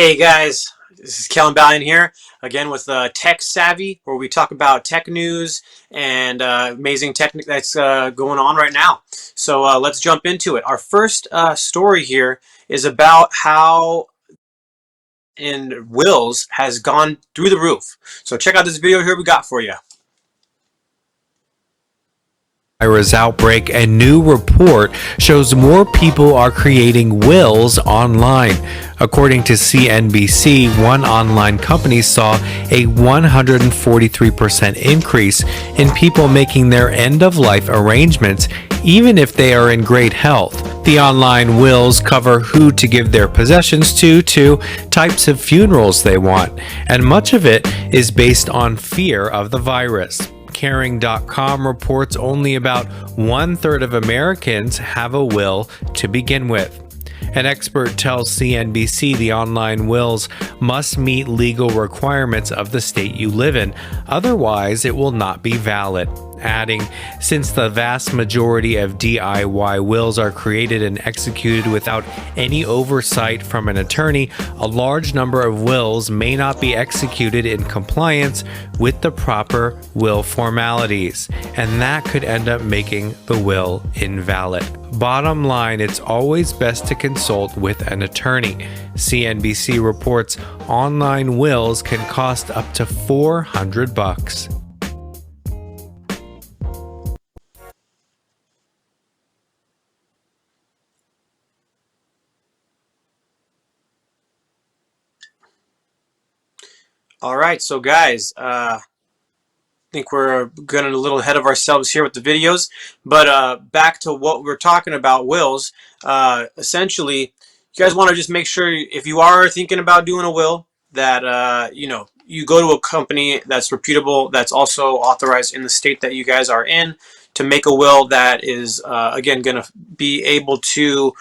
Hey guys, this is Kelin here again with Tech Savvy, where we talk about tech news and amazing tech that's going on right now. So let's jump into it. Our first story here is about how in wills has gone through the roof. So check out this video here we got for you. Virus outbreak, a new report shows more people are creating wills online. According to CNBC, one online company saw a 143% increase in people making their end-of-life arrangements, even if they are in great health. The online wills cover who to give their possessions to types of funerals they want, and much of it is based on fear of the virus. Caring.com reports only about 1/3 of Americans have a will to begin with. An expert tells CNBC the online wills must meet legal requirements of the state you live in, otherwise it will not be valid. Adding, since the vast majority of DIY wills are created and executed without any oversight from an attorney, a large number of wills may not be executed in compliance with the proper will formalities, and that could end up making the will invalid. Bottom line, it's always best to consult with an attorney. CNBC reports online wills can cost up to $400. All right, so guys, I think we're getting a little ahead of ourselves here with the videos, but back to what we're talking about, wills. Essentially, you guys want to just make sure if you are thinking about doing a will that you go to a company that's reputable, that's also authorized in the state that you guys are in, to make a will that is again going to be able to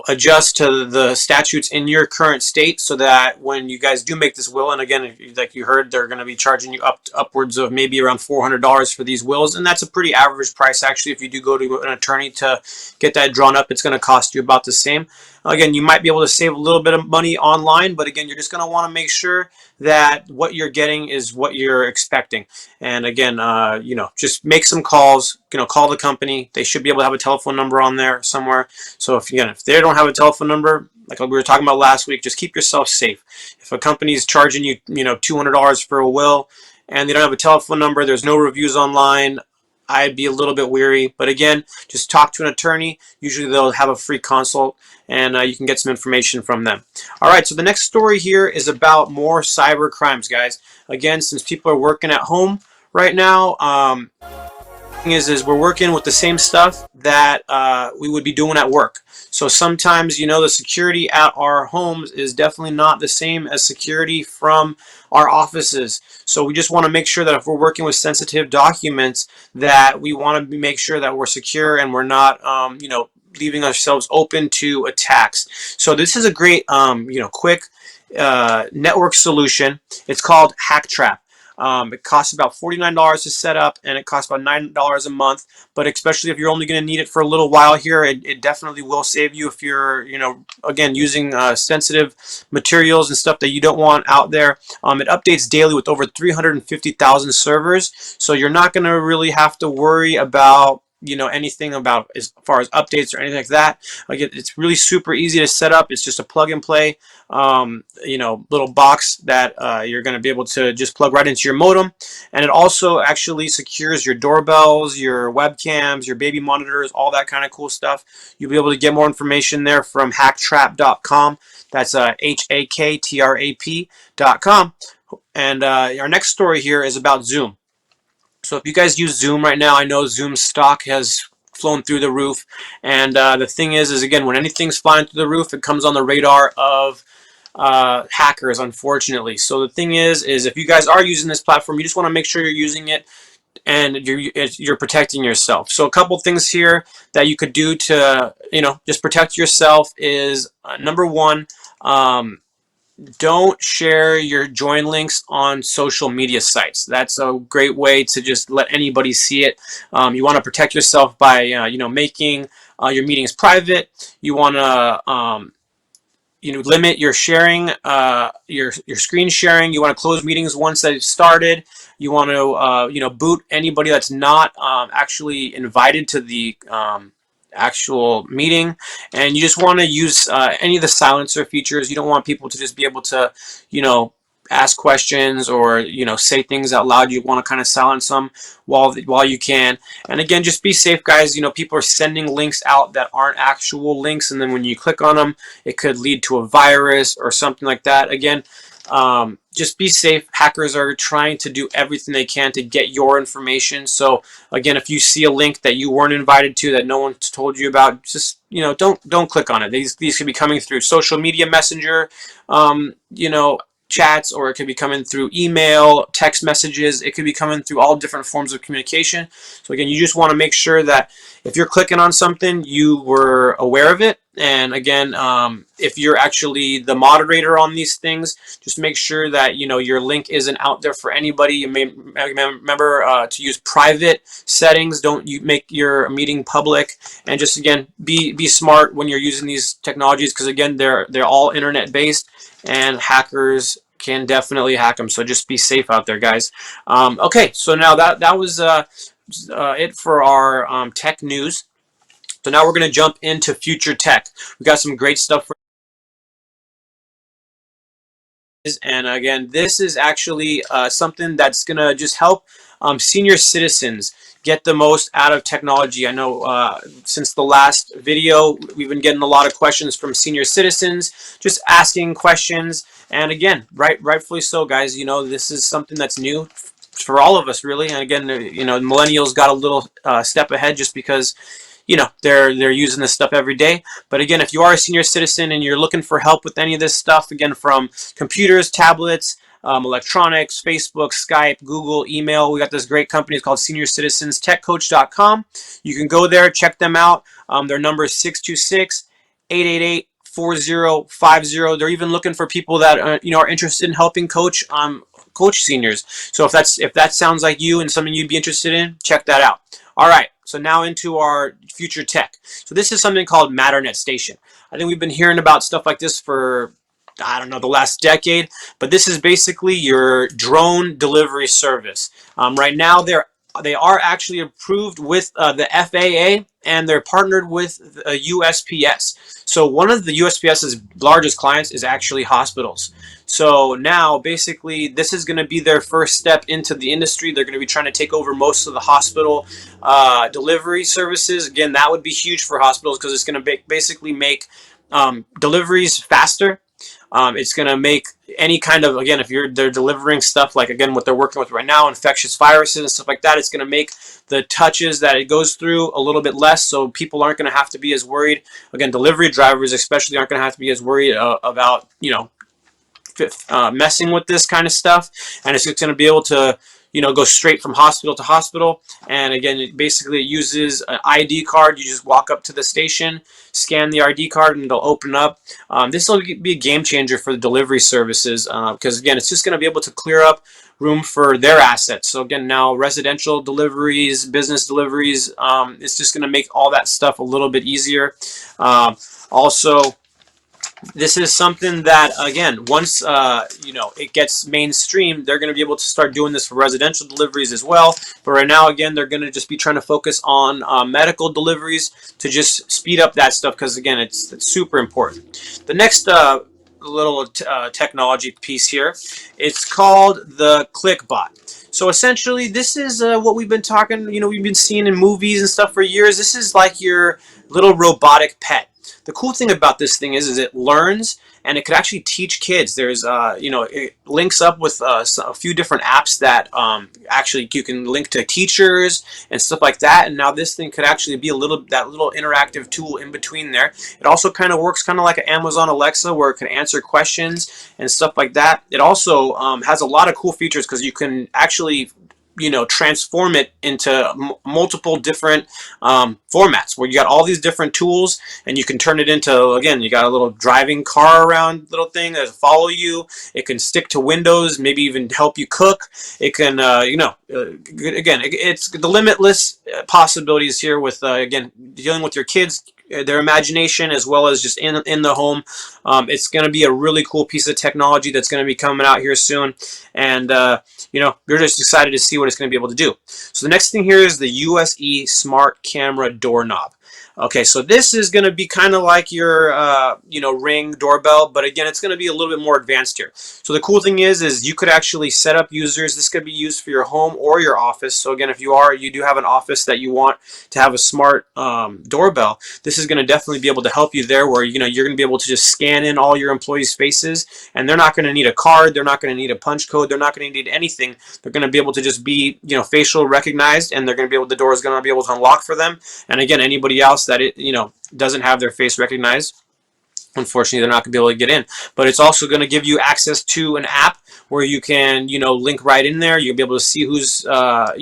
adjust to the statutes in your current state, so that when you guys do make this will, and again, like you heard, they're going to be charging you upwards of maybe around $400 for these wills, and that's a pretty average price actually. If you do go to an attorney to get that drawn up, it's going to cost you about the same. Again, you might be able to save a little bit of money online, but again, you're just going to want to make sure that what you're getting is what you're expecting. And again, just make some calls. Call the company. They should be able to have a telephone number on there somewhere. So if they don't have a telephone number, like we were talking about last week, just keep yourself safe. If a company is charging you, $200 for a will, and they don't have a telephone number, there's no reviews online, I'd be a little bit weary. But again, just talk to an attorney. Usually they'll have a free consult, and you can get some information from them. All right, so the next story here is about more cyber crimes, guys. Again, since people are working at home right now, is we're working with the same stuff that we would be doing at work. So sometimes, the security at our homes is definitely not the same as security from our offices. So we just want to make sure that if we're working with sensitive documents, that we want to make sure that we're secure and we're not, leaving ourselves open to attacks. So this is a great, quick network solution. It's called HackTrap. It costs about $49 to set up, and it costs about $9 a month. But especially if you're only going to need it for a little while here, it definitely will save you if you're, again, using sensitive materials and stuff that you don't want out there. It updates daily with over 350,000 servers, so you're not going to really have to worry about anything about as far as updates or anything like that. Again, it's really super easy to set up. It's just a plug and play little box that you're going to be able to just plug right into your modem. And it also actually secures your doorbells, your webcams, your baby monitors, all that kind of cool stuff. You'll be able to get more information there from hacktrap.com. That's HAKTRAP.com. And our next story here is about Zoom. So if you guys use Zoom right now, I know Zoom stock has flown through the roof. And the thing is again, when anything's flying through the roof, it comes on the radar of hackers, unfortunately. So the thing is if you guys are using this platform, you just want to make sure you're using it and you're protecting yourself. So a couple things here that you could do to just protect yourself is number one, don't share your join links on social media sites. That's a great way to just let anybody see it. You want to protect yourself by making your meetings private. You want to limit your sharing, your screen sharing. You want to close meetings once they've started. You want to boot anybody that's not actually invited to the actual meeting, and you just want to use any of the silencer features. You don't want people to just be able to ask questions or say things out loud. You want to kind of silence them while you can. And again, just be safe, guys. People are sending links out that aren't actual links, and then when you click on them, it could lead to a virus or something like that. Again, just be safe. Hackers are trying to do everything they can to get your information. So again, if you see a link that you weren't invited to, that no one's told you about, just don't click on it. These could be coming through social media messenger, chats, or it could be coming through email, text messages. It could be coming through all different forms of communication. So again, you just want to make sure that if you're clicking on something, you were aware of it. And again, if you're actually the moderator on these things, just make sure that your link isn't out there for anybody. You may remember to use private settings. Don't you make your meeting public. And just again, be smart when you're using these technologies, because again, they're all internet based, and hackers can definitely hack them. So just be safe out there, guys. Okay, so now that was it for our tech news. So now we're going to jump into future tech. We got some great stuff for you. And again, this is actually something that's going to just help senior citizens get the most out of technology. I know since the last video, we've been getting a lot of questions from senior citizens, just asking questions. And again, rightfully so, guys. This is something that's new for all of us, really. And again, millennials got a little step ahead just because they're using this stuff every day. But again, if you are a senior citizen and you're looking for help with any of this stuff, again, from computers, tablets, electronics, Facebook, Skype, Google, email, we got this great company called SeniorCitizensTechCoach.com. You can go there, check them out. Their number is 626-888-4050. They're even looking for people that are interested in helping coach seniors. So if that sounds like you and something you'd be interested in, check that out. All right, so now into our future tech. So this is something called Matternet Station. I think we've been hearing about stuff like this for, I don't know, the last decade, but this is basically your drone delivery service. Right now, they are actually approved with the FAA, and they're partnered with USPS. So one of the USPS's largest clients is actually hospitals. So now, basically, this is going to be their first step into the industry. They're going to be trying to take over most of the hospital delivery services. Again, that would be huge for hospitals because it's going to basically make deliveries faster. It's going to make any kind of, again, if they're delivering stuff like, again, what they're working with right now, infectious viruses and stuff like that, it's going to make the touches that it goes through a little bit less, so people aren't going to have to be as worried. Again, delivery drivers especially aren't going to have to be as worried about, messing with this kind of stuff, and it's going to be able to go straight from hospital to hospital. And again, it uses an ID card. You just walk up to the station, scan the ID card, and it'll open up. This will be a game changer for the delivery services because again, it's just going to be able to clear up room for their assets. So again, now residential deliveries, business deliveries, it's just going to make all that stuff a little bit easier. Also, this is something that, again, once it gets mainstream, they're going to be able to start doing this for residential deliveries as well. But right now, again, they're going to just be trying to focus on medical deliveries to just speed up that stuff because, again, it's super important. The next little technology piece here, it's called the ClickBot. So essentially, this is what we've been talking, we've been seeing in movies and stuff for years. This is like your little robotic pet. The cool thing about this thing is it learns, and it could actually teach kids. There's, it links up with a few different apps that actually you can link to teachers and stuff like that. And now this thing could actually be that little interactive tool in between there. It also kind of works kind of like an Amazon Alexa, where it can answer questions and stuff like that. It also has a lot of cool features because you can actually transform it into multiple different formats where you got all these different tools, and you can turn it into, again, you got a little driving car around little thing that follow you. It can stick to windows, maybe even help you cook. It can, again, it's the limitless possibilities here with, again, dealing with your kids, their imagination as well as just in the home. It's going to be a really cool piece of technology that's going to be coming out here soon, and we're just excited to see what it's going to be able to do. So the next thing here is the USE Smart Camera Doorknob. Okay, so this is going to be kind of like your Ring doorbell, but again, it's going to be a little bit more advanced here. So the cool thing is you could actually set up users. This could be used for your home or your office. So again, if you do have an office that you want to have a smart doorbell, this is going to definitely be able to help you there, where you're going to be able to just scan in all your employees' faces, and they're not going to need a card, they're not going to need a punch code, they're not going to need anything. They're going to be able to just be facial recognized, and they're going to be able the door is going to be able to unlock for them. And again, anybody else that doesn't have their face recognized, unfortunately, they're not going to be able to get in. But it's also going to give you access to an app where you can, link right in there. You'll be able to see who's, at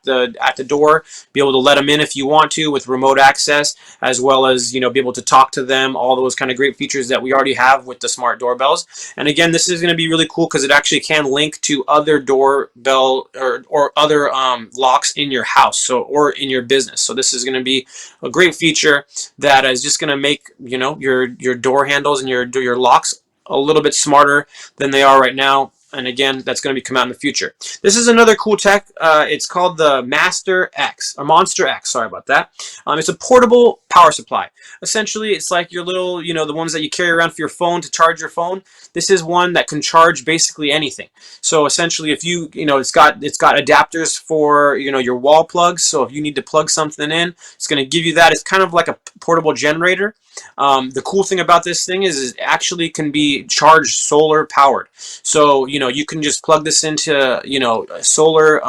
the door, be able to let them in if you want to with remote access, as well as, be able to talk to them, all those kind of great features that we already have with the smart doorbells. And again, this is going to be really cool because it actually can link to other doorbell or other locks in your house, or in your business. So this is going to be a great feature that is just going to make, your door handles and your locks a little bit smarter than they are right now. And again, that's going to be come out in the future. This is another cool tech. It's called the Monster X. Sorry about that. It's a portable power supply. Essentially, it's like your little, the ones that you carry around for your phone to charge your phone. This is one that can charge basically anything. So essentially, if it's got adapters for your wall plugs. So if you need to plug something in, it's going to give you that. It's kind of like a portable generator. The cool thing about this thing is it actually can be charged solar powered. So you can just plug this into a solar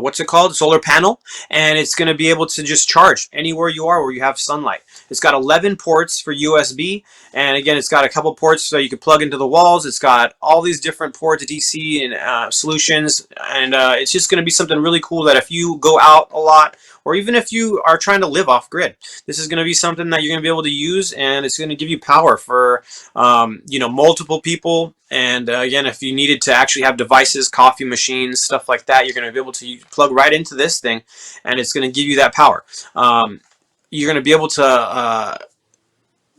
what's it called, solar panel, and it's going to be able to just charge anywhere you are where you have sunlight. It's got 11 ports for USB, and again, it's got a couple ports so you can plug into the walls. It's got all these different ports, DC and solutions, and it's just going to be something really cool that if you go out a lot, or even if you are trying to live off grid, this is going to be something that you're going to be able to use, and it's going to give you power for multiple people. And again, if you needed to actually have devices, coffee machines, stuff like that, you're going to be able to plug right into this thing, and it's going to give you that power. You're going to be able to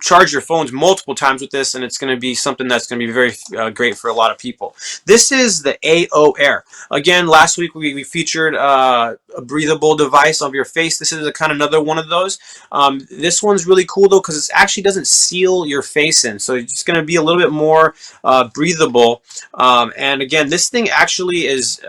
charge your phones multiple times with this, and it's going to be something that's going to be very great for a lot of people. This is the AO Air. Again, last week we featured a breathable device of your face. This is kind of another one of those. This one's really cool though because it actually doesn't seal your face in, so it's going to be a little bit more breathable. And again, this thing actually is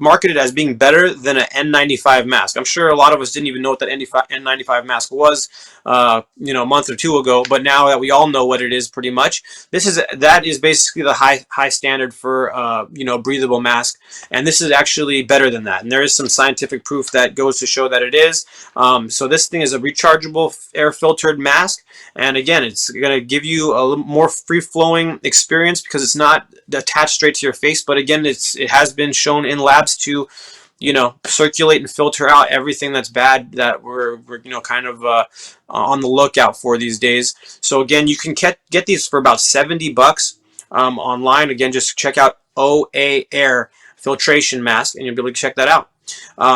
marketed as being better than an N95 mask. I'm sure a lot of us didn't even know what that N95 mask was, a month or two ago. But now that we all know what it is, pretty much, that is basically the high standard for breathable mask, and this is actually better than that. And there is some scientific proof that goes to show that it is. So this thing is a rechargeable air filtered mask, and again, it's going to give you a little more free flowing experience because it's not attached straight to your face. But again, it has been shown in labs to circulate and filter out everything that's bad that we're kind of on the lookout for these days. So again, you can get these for about $70 online. Again, just check out OA Air filtration mask, and you'll be able to check that out.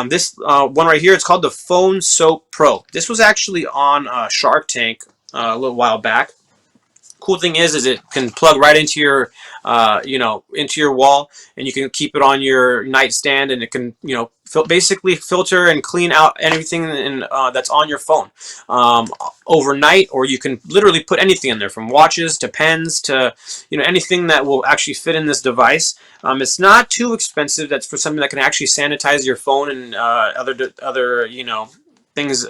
This one right here, it's called the Phone Soap Pro. This was actually on Shark Tank a little while back. Cool thing is it can plug right into your into your wall, and you can keep it on your nightstand, and it can basically filter and clean out anything that's on your phone overnight. Or you can literally put anything in there, from watches to pens to anything that will actually fit in this device. It's not too expensive. That's for something that can actually sanitize your phone and other things,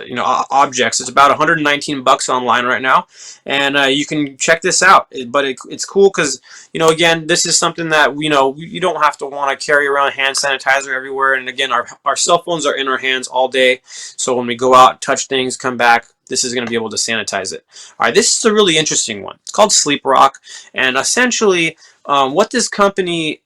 objects. It's about $119 online right now, and you can check this out. But it's cool because again, this is something that you don't have to want to carry around hand sanitizer everywhere. And again, our cell phones are in our hands all day, so when we go out, touch things, come back, this is going to be able to sanitize it. All right, this is a really interesting one. It's called Sleep Rock, and essentially what this company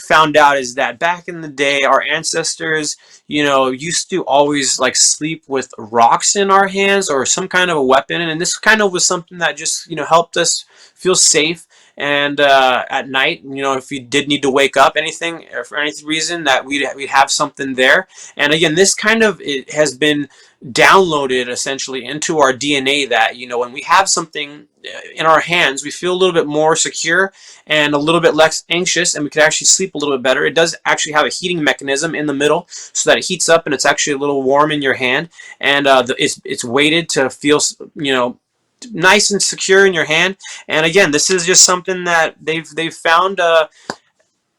found out is that back in the day, our ancestors, used to always sleep with rocks in our hands or some kind of a weapon, and this kind of was something that just helped us feel safe and at night, if you did need to wake up anything or for any reason, that we'd have something there. And again, this kind of it has been downloaded essentially into our DNA that when we have something in our hands, we feel a little bit more secure and a little bit less anxious, and we can actually sleep a little bit better. It does actually have a heating mechanism in the middle so that it heats up and it's actually a little warm in your hand, and it's weighted to feel nice and secure in your hand. And again, this is just something that they've found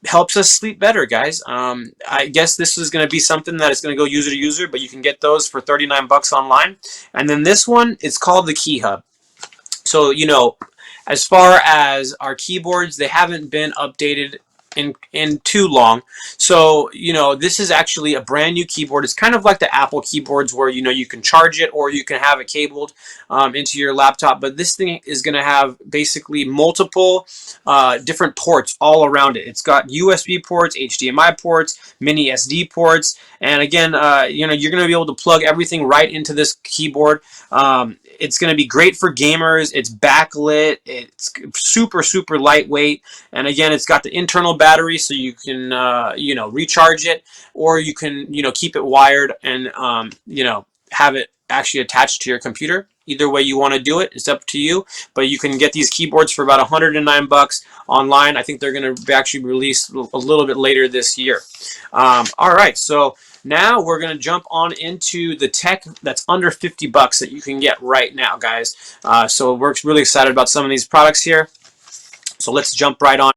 helps us sleep better, guys. I guess this is going to be something that is going to go user to user, but you can get those for 39 bucks online. And then this one, it's called the Key Hub. So, as far as our keyboards, they haven't been updated in too long. So, this is actually a brand new keyboard. It's kind of like the Apple keyboards where, you can charge it or you can have it cabled into your laptop. But this thing is going to have basically multiple different ports all around it. It's got USB ports, HDMI ports, mini SD ports. And again, you're going to be able to plug everything right into this keyboard. It's going to be great for gamers. It's backlit. It's super, super lightweight. And again, it's got the internal battery, so you can, recharge it, or you can, keep it wired and, have it actually attached to your computer. Either way you want to do it, it's up to you. But you can get these keyboards for about 109 bucks online. I think they're going to be actually released a little bit later this year. All right, so now we're going to jump on into the tech that's under 50 bucks that you can get right now, guys. So we're really excited about some of these products here. So let's jump right on.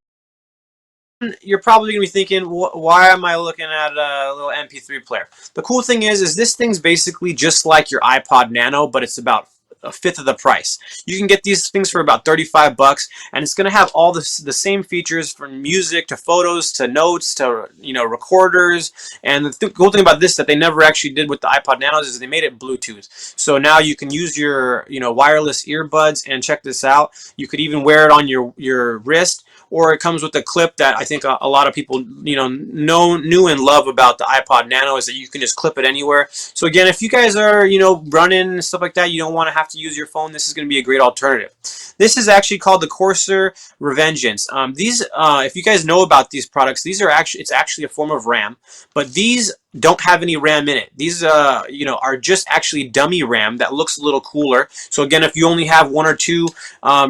You're probably going to be thinking, why am I looking at a little MP3 player? The cool thing is this thing's basically just like your iPod Nano, but it's about a fifth of the price. You can get these things for about 35 bucks, and it's going to have all the same features, from music to photos to notes to recorders. And the cool thing about this that they never actually did with the iPod Nanos is they made it Bluetooth. So now you can use your wireless earbuds, and check this out. You could even wear it on your wrist, or it comes with a clip that I think a lot of people knew and love about the iPod Nano, is that you can just clip it anywhere. So again, if you guys are running and stuff like that, you don't want to have to use your phone, this is going to be a great alternative. This is actually called the Corsair Revengeance. These, if you guys know about these products, it's actually a form of RAM, but these don't have any RAM in it. These are just actually dummy RAM that looks a little cooler. So again, if you only have 1 or 2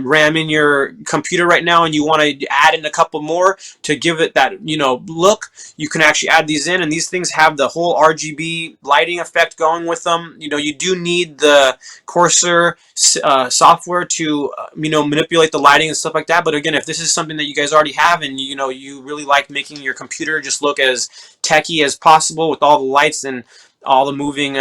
RAM in your computer right now and you want to add in a couple more to give it that look, you can actually add these in. And these things have the whole RGB lighting effect going with them. You do need the Corsair software to manipulate the lighting and stuff like that. But again, if this is something that you guys already have, and you really like making your computer just look as techy as possible with all the lights and all the moving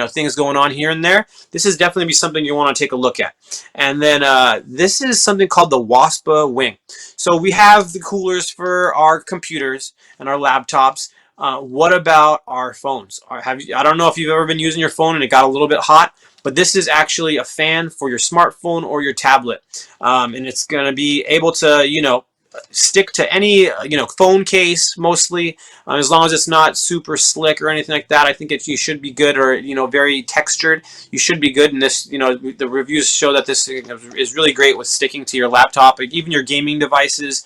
things going on here and there, this is definitely be something you want to take a look at. And then this is something called the Waspa Wing. So we have the coolers for our computers and our laptops. What about our phones? I don't know if you've ever been using your phone and it got a little bit hot, but this is actually a fan for your smartphone or your tablet, and it's going to be able to stick to any phone case mostly, as long as it's not super slick or anything like that. I think you should be good, or very textured. You should be good. And this, the reviews show that this is really great with sticking to your laptop, even your gaming devices.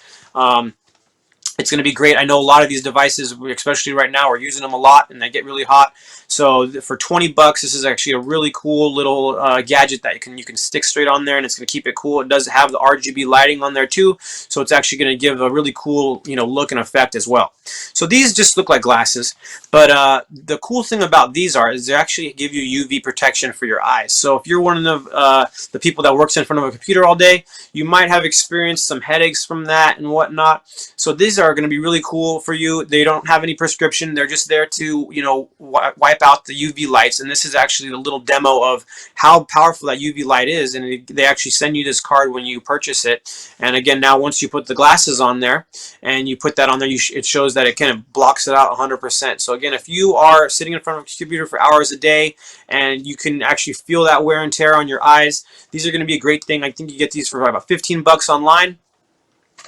It's going to be great. I know a lot of these devices, especially right now, we're using them a lot and they get really hot. So for 20 bucks, this is actually a really cool little gadget that you can stick straight on there, and it's going to keep it cool. It does have the RGB lighting on there too, so it's actually going to give a really cool look and effect as well. So these just look like glasses, but the cool thing about these is they actually give you UV protection for your eyes. So if you're one of the people that works in front of a computer all day, you might have experienced some headaches from that and whatnot. So these are going to be really cool for you. They don't have any prescription. They're just there to wipe out the UV lights. And this is actually a little demo of how powerful that UV light is. And they actually send you this card when you purchase it. And again, now once you put the glasses on there and you put that on there, it shows that it kind of blocks it out 100%. So again, if you are sitting in front of a computer for hours a day and you can actually feel that wear and tear on your eyes, these are going to be a great thing. I think you get these for about 15 bucks online,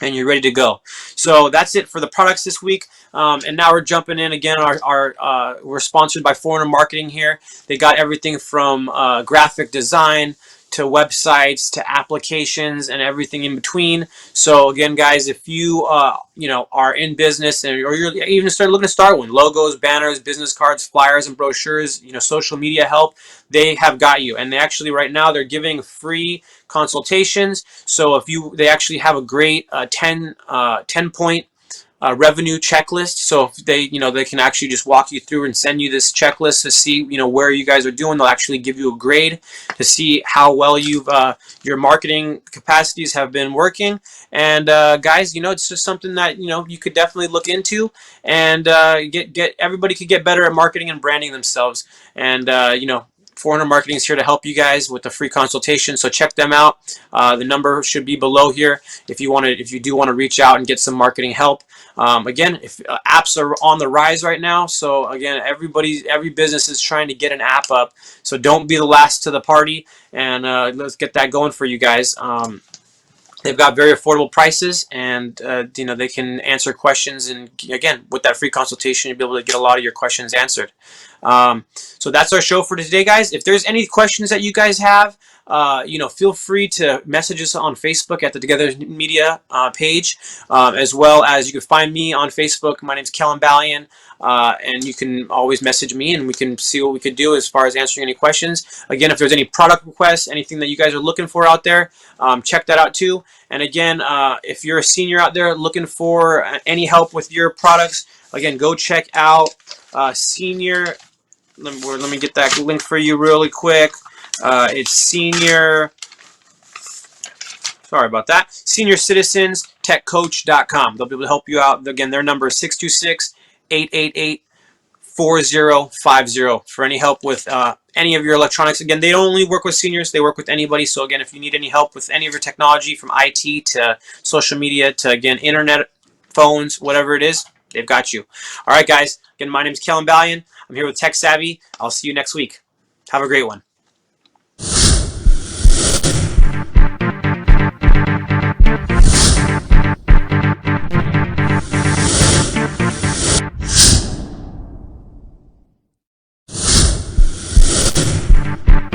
and you're ready to go. So that's it for the products this week. And now we're jumping in again. We're sponsored by Foreigner Marketing here. They got everything from graphic design to websites to applications and everything in between. So again, guys, if you are in business or you're even looking to start one, logos, banners, business cards, flyers, and brochures, social media help, they have got you. And they actually right now they're giving free consultations. So they actually have a great 10 point revenue checklist. So if they can actually just walk you through and send you this checklist to see, where you guys are doing. They'll actually give you a grade to see how well your marketing capacities have been working. And guys, it's just something that you could definitely look into, and get everybody could get better at marketing and branding themselves. And 400 Marketing is here to help you guys with a free consultation. So check them out. The number should be below here if you do want to reach out and get some marketing help. Again, if apps are on the rise right now, so again, every business is trying to get an app up. So don't be the last to the party, and let's get that going for you guys. They've got very affordable prices, and they can answer questions. And again, with that free consultation, you'll be able to get a lot of your questions answered. So that's our show for today, guys. If there's any questions that you guys have, feel free to message us on Facebook at the Together Media page, as well as you can find me on Facebook. My name's Kelin Ballion, and you can always message me, and we can see what we could do as far as answering any questions. Again, if there's any product requests, anything that you guys are looking for out there, check that out too. And again, if you're a senior out there looking for any help with your products, again, go check out Senior. Let me get that link for you really quick. It's sorry about that, seniorcitizens.techcoach.com. They'll be able to help you out. Again, their number is 626-888-4050 for any help with any of your electronics. Again, they don't only work with seniors, they work with anybody. So again, if you need any help with any of your technology, from IT to social media to, again, internet, phones, whatever it is, they've got you. All right, guys. Again, my name is Kelin Ballion. I'm here with Tech Savvy. I'll see you next week. Have a great one.